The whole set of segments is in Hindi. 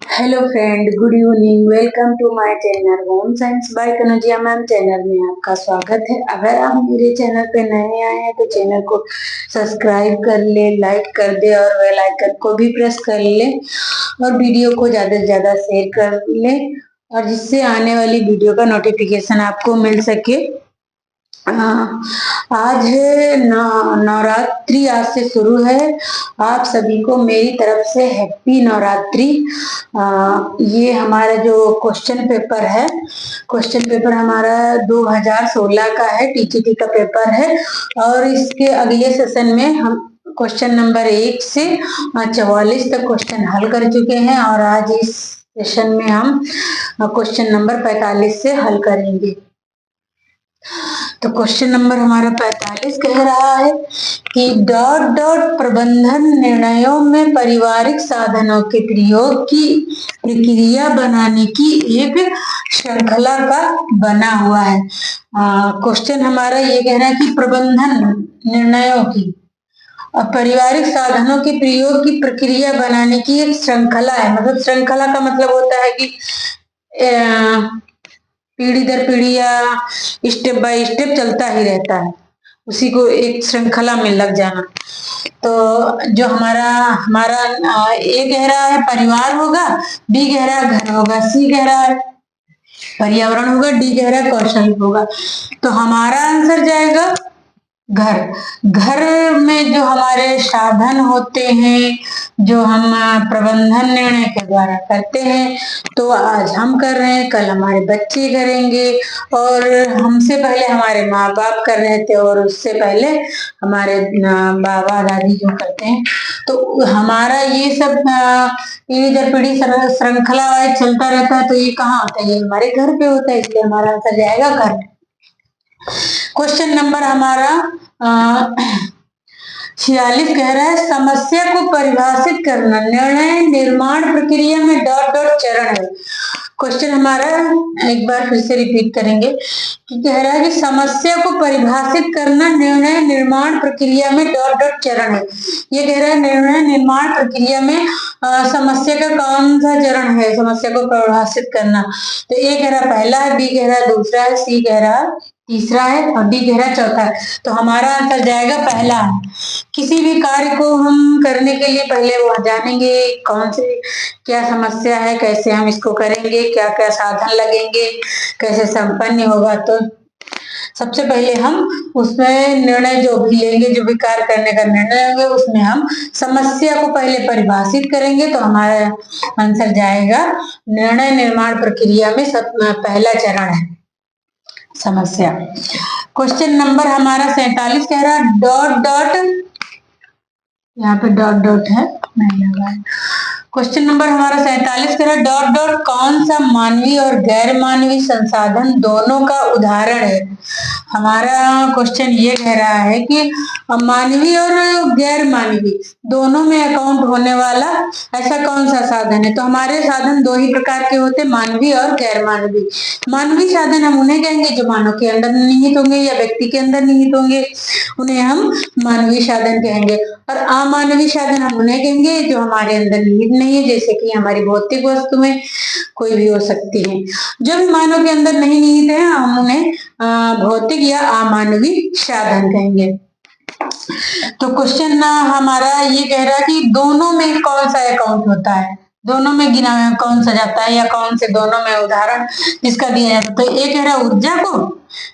Hello friend, good evening. Welcome to my channel home science by Kanaujia ma'am. Channel में आपका स्वागत है। अगर आप मेरे चैनल पे नए आए हैं तो चैनल को सब्सक्राइब कर ले, लाइक कर दे और बेल आइकन को भी प्रेस कर ले और वीडियो को ज्यादा से ज्यादा शेयर कर ले और जिससे आने वाली वीडियो का नोटिफिकेशन आपको मिल सके। आज है नवरात्रि, आज से शुरू है। आप सभी को मेरी तरफ से हैप्पी नवरात्रि। ये हमारा जो क्वेश्चन पेपर है, क्वेश्चन पेपर हमारा 2016 का है, टीटीटी का पेपर है और इसके अगले सेशन में हम क्वेश्चन नंबर 1 से 44 तक क्वेश्चन हल कर चुके हैं और आज इस सेशन में हम क्वेश्चन नंबर 45 से हल करेंगे। तो क्वेश्चन नंबर हमारा 45 कह रहा है कि डॉट डॉट प्रबंधन निर्णयों में पारिवारिक साधनों के प्रयोग की प्रक्रिया बनाने की एक श्रृंखला का बना हुआ है। क्वेश्चन हमारा ये कह रहा है कि प्रबंधन निर्णयों की और पारिवारिक साधनों के प्रयोग की प्रक्रिया बनाने की एक श्रृंखला है। मतलब श्रृंखला का मतलब होता है कि पीढ़ी दर पीढ़ी या स्टेप बाय स्टेप चलता ही रहता है, उसी को एक श्रृंखला में लग जाना। तो जो हमारा हमारा ए कह रहा है परिवार होगा, बी कह रहा है घर होगा, सी कह रहा है पर्यावरण होगा, डी कह रहा है कौशल होगा। तो हमारा आंसर जाएगा घर। घर में जो हमारे साधन होते हैं, जो हम प्रबंधन निर्णय के द्वारा करते हैं, तो आज हम कर रहे हैं, कल हमारे बच्चे करेंगे और हमसे पहले हमारे माँ बाप कर रहे थे और उससे पहले हमारे बाबा दादी जो करते हैं। तो हमारा ये सब पीढ़ी दर पीढ़ी श्रृंखला चलता रहता है। तो ये कहाँ होता है? ये हमारे घर पे होता है, इसलिए हमारा आंसर जाएगा घर। क्वेश्चन नंबर हमारा 46 कह रहा है समस्या को परिभाषित करना निर्णय निर्माण प्रक्रिया में डॉट डॉट चरण है। क्वेश्चन हमारा एक बार फिर से रिपीट करेंगे कि कह रहा है कि समस्या को परिभाषित करना निर्णय निर्माण प्रक्रिया में डॉट डॉट चरण है। ये कह रहा है निर्णय निर्माण प्रक्रिया में समस्या का कौन सा चरण है समस्या को परिभाषित करना। तो ए कह रहा है पहला है, बी कह रहा है दूसरा है, सी कह रहा है तीसरा है और डी कह रहा है चौथा है। तो हमारा आंसर जाएगा पहला। किसी भी कार्य को हम करने के लिए पहले वह जानेंगे कौन से क्या समस्या है, कैसे हम इसको करेंगे, क्या क्या साधन लगेंगे, कैसे संपन्न होगा। तो सबसे पहले हम उसमें निर्णय जो भी लेंगे, जो भी कार्य करने का निर्णय होंगे, उसमें हम समस्या को पहले परिभाषित करेंगे। तो हमारा आंसर जाएगा निर्णय निर्माण प्रक्रिया में पहला चरण है समस्या। क्वेश्चन नंबर हमारा 47 कह रहा है डॉट डॉट, यहाँ पे डॉट डॉट है नहीं लगा है। क्वेश्चन नंबर हमारा 47 कह रहा है डॉट डॉट कौन सा मानवीय और गैर मानवीय संसाधन दोनों का उदाहरण है। हमारा क्वेश्चन ये कह रहा है कि मानवीय और गैर मानवीय दोनों में अकाउंट होने वाला ऐसा कौन सा साधन है। तो हमारे साधन दो ही प्रकार के होते हैं, मानवीय और गैर मानवीय। मानवीय साधन हम उन्हें कहेंगे जो मानव के अंदर निहित होंगे या व्यक्ति के अंदर निहित होंगे, उन्हें हम मानवीय साधन कहेंगे। और अमानवीय साधन हम उन्हें कहेंगे जो हमारे अंदर निहित नहीं है, जैसे कि हमारी भौतिक वस्तुएं कोई भी हो सकती हैं। जो भी मानव के अंदर नहीं निहित है हम उन्हें भौतिक या अमानवीय साधन कहेंगे। तो क्वेश्चन हमारा ये कह रहा है कि दोनों में कौन सा अकाउंट होता है, दोनों में गिना कौन सा जाता है या कौन से दोनों में उदाहरण इसका दिया जाता है। तो ए कह रहा है ऊर्जा को,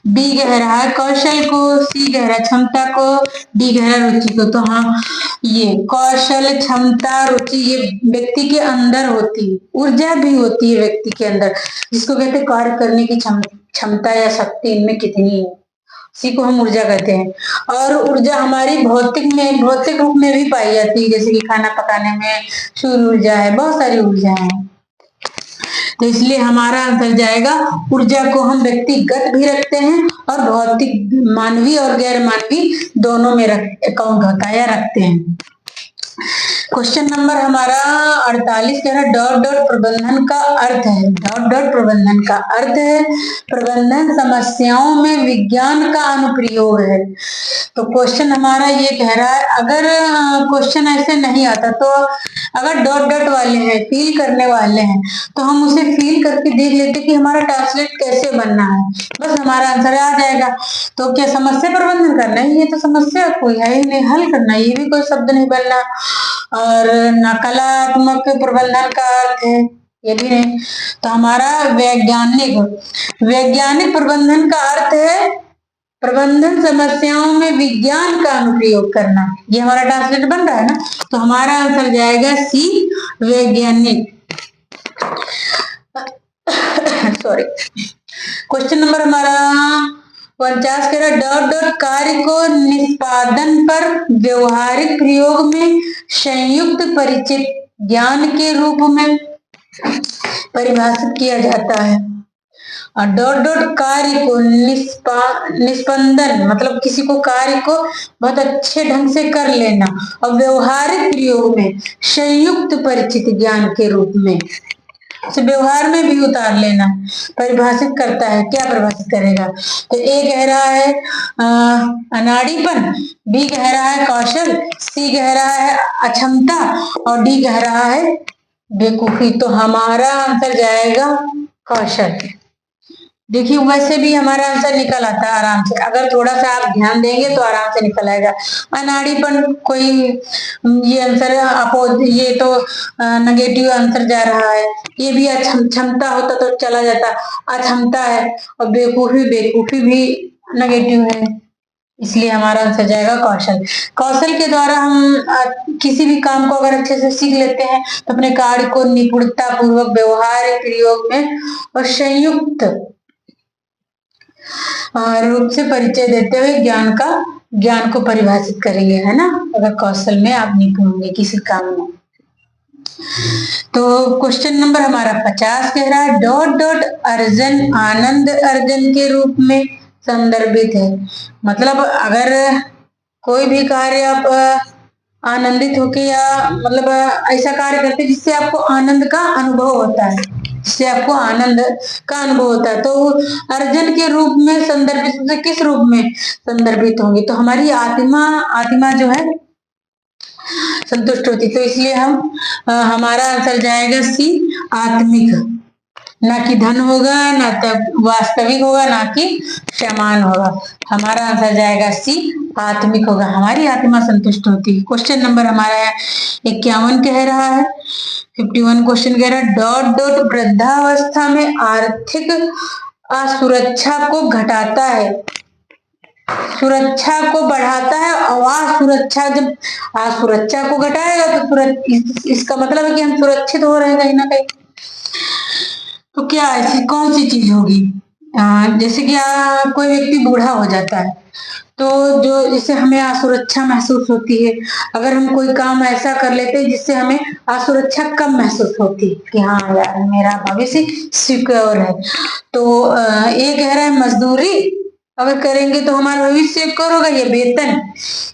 बी कह रहा है कौशल को, सी कह रहा है क्षमता को, डी कह रहा है रुचि को। तो हाँ, ये कौशल क्षमता रुचि ये व्यक्ति के अंदर होती है, ऊर्जा भी होती है व्यक्ति के अंदर, जिसको कहते हैं कार्य करने की क्षमता या शक्ति इनमें कितनी है, इसी को हम ऊर्जा कहते हैं। और ऊर्जा हमारी भौतिक रूप में भी पाई जाती है, जैसे कि खाना पकाने में सूर्य ऊर्जा है, बहुत सारी ऊर्जा है। तो इसलिए हमारा आंसर जाएगा ऊर्जा को हम व्यक्तिगत भी रखते हैं और भौतिक मानवीय और गैर मानवीय दोनों में अकाउंट होता है या रखते हैं। क्वेश्चन नंबर हमारा 48 कह रहा है डॉट डॉट प्रबंधन का अर्थ है। डॉट डॉट प्रबंधन का अर्थ है प्रबंधन समस्याओं में विज्ञान का अनुप्रयोग है। तो क्वेश्चन हमारा ये कह रहा है, अगर क्वेश्चन ऐसे नहीं आता तो अगर डॉट डॉट वाले हैं, फील करने वाले हैं, तो हम उसे फील करके देख लेते कि हमारा ट्रांसलेट कैसे बनना है, बस हमारा आंसर आ जाएगा। तो क्या समस्या प्रबंधन करना है? ये तो समस्या कोई है ही नहीं, हल करना, ये भी कोई शब्द नहीं बनना। और नकारात्मक प्रबंधन का अर्थ है, ये भी नहीं। तो हमारा वैज्ञानिक प्रबंधन का अर्थ है प्रबंधन समस्याओं में विज्ञान का अनुप्रयोग करना। ये हमारा ट्रांसलेट बन रहा है ना, तो हमारा आंसर जाएगा सी, वैज्ञानिक। सॉरी। क्वेश्चन नंबर हमारा 49 कह रहा है डॉट डॉट कार्य को निष्पादन पर व्यवहारिक प्रयोग में संयुक्त परिचित ज्ञान के रूप में परिभाषित किया जाता है। और डॉट डॉट कार्य को निष्पादन मतलब किसी को कार्य को बहुत अच्छे ढंग से कर लेना, और व्यवहारिक प्रयोग में संयुक्त परिचित ज्ञान के रूप में से व्यवहार में भी उतार लेना परिभाषित करता है। क्या परिभाषित करेगा? तो ए कह रहा है अनाड़ीपन, बी कह रहा है कौशल, सी कह रहा है अक्षमता, और डी कह रहा है बेवकूफी। तो हमारा आंसर जाएगा कौशल। देखिए वैसे भी हमारा आंसर निकल आता है आराम से, अगर थोड़ा सा आप ध्यान देंगे तो आराम से निकल आएगा। अनाड़ीपन कोई ये आंसर ये तो नेगेटिव आंसर जा रहा है, ये भी क्षमता होता तो चला जाता, अक्षमता है, और बेवकूफी भी नेगेटिव है, इसलिए हमारा आंसर जाएगा कौशल। कौशल के द्वारा हम किसी भी काम को अगर अच्छे से सीख लेते हैं तो अपने कार्य को निपुणता पूर्वक व्यवहार प्रयोग में और संयुक्त रूप से परिचय देते हुए ज्ञान को परिभाषित करेंगे, है ना, अगर कौशल में आप निपुण होंगे किसी काम में। तो क्वेश्चन नंबर हमारा 50 कह रहा है डॉट डॉट अर्जन आनंद अर्जन के रूप में संदर्भित है। मतलब अगर कोई भी कार्य आप आनंदित होके या मतलब ऐसा कार्य करते जिससे आपको आनंद का अनुभव होता है, जिससे आपको आनंद का अनुभव होता है, तो अर्जन के रूप में संदर्भित, किस रूप में संदर्भित होंगे? तो हमारी आत्मा जो है संतुष्ट होती, तो इसलिए हमारा आंसर जाएगा सी, आत्मिक। ना कि धन होगा, ना वास्तविक होगा, ना कि समान होगा। हमारा आंसर जाएगा सी, आत्मिक होगा, हमारी आत्मा संतुष्ट होती है। क्वेश्चन नंबर हमारा 51 कह रहा है 51 क्वेश्चन कह रहा है डॉट डॉट वृद्धावस्था में आर्थिक असुरक्षा को घटाता है, सुरक्षा को बढ़ाता है, और असुरक्षा जब असुरक्षा को घटाएगा तो इसका मतलब है कि हम सुरक्षित हो रहे हैं कहीं ना कहीं। तो क्या ऐसी कौन सी चीज होगी? जैसे कि कोई व्यक्ति बूढ़ा हो जाता है तो जो जिससे हमें असुरक्षा महसूस होती है, अगर हम कोई काम ऐसा कर लेते हैं जिससे हमें असुरक्षा कम महसूस होती है कि हाँ यार मेरा भविष्य सिक्योर है, तो ये कह रहा है मजदूरी अगर करेंगे तो हमारा भविष्य सिक्योर होगा, या वेतन,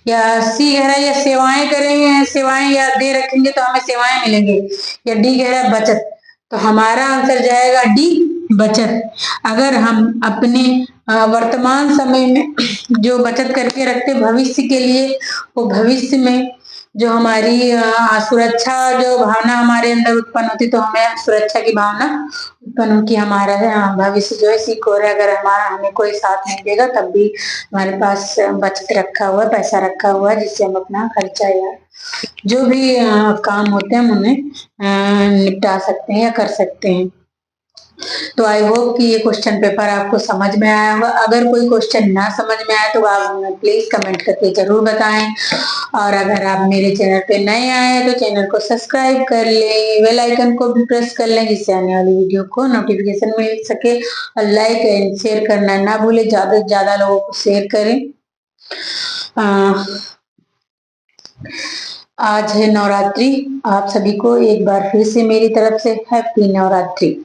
या सी कह रहा है या सेवाएं करेंगे, सेवाएं या दे रखेंगे तो हमें सेवाएं मिलेंगे, या डी कह रहा है बचत। तो हमारा आंसर जाएगा डी, बचत। अगर हम अपने वर्तमान समय में जो बचत करके रखते भविष्य के लिए, वो भविष्य में जो हमारी सुरक्षा जो भावना हमारे अंदर उत्पन्न होती, तो हमें सुरक्षा की भावना उत्पन्न होती, हमारा भविष्य जो है सिक्योर है। अगर हमें कोई साथ नहीं देगा तब भी हमारे पास बचत रखा हुआ है, पैसा रखा हुआ है, जिससे हम अपना खर्चा या जो भी काम होते हैं हम उन्हें निपटा सकते हैं या कर सकते हैं। तो आई होप कि ये क्वेश्चन पेपर आपको समझ में आया होगा। अगर कोई क्वेश्चन ना समझ में आए तो आप हमें प्लीज कमेंट करके जरूर बताएं, और अगर आप मेरे चैनल पे नए आए हैं तो चैनल को सब्सक्राइब कर लें, बेल आइकन को भी प्रेस कर लें, जिससे आने वाली वीडियो को नोटिफिकेशन मिल सके, और लाइक एंड शेयर करना ना भूलें, ज्यादा से ज्यादा लोगों को शेयर करें। आज है नवरात्रि, आप सभी को एक बार फिर से मेरी तरफ से हैप्पी नवरात्रि।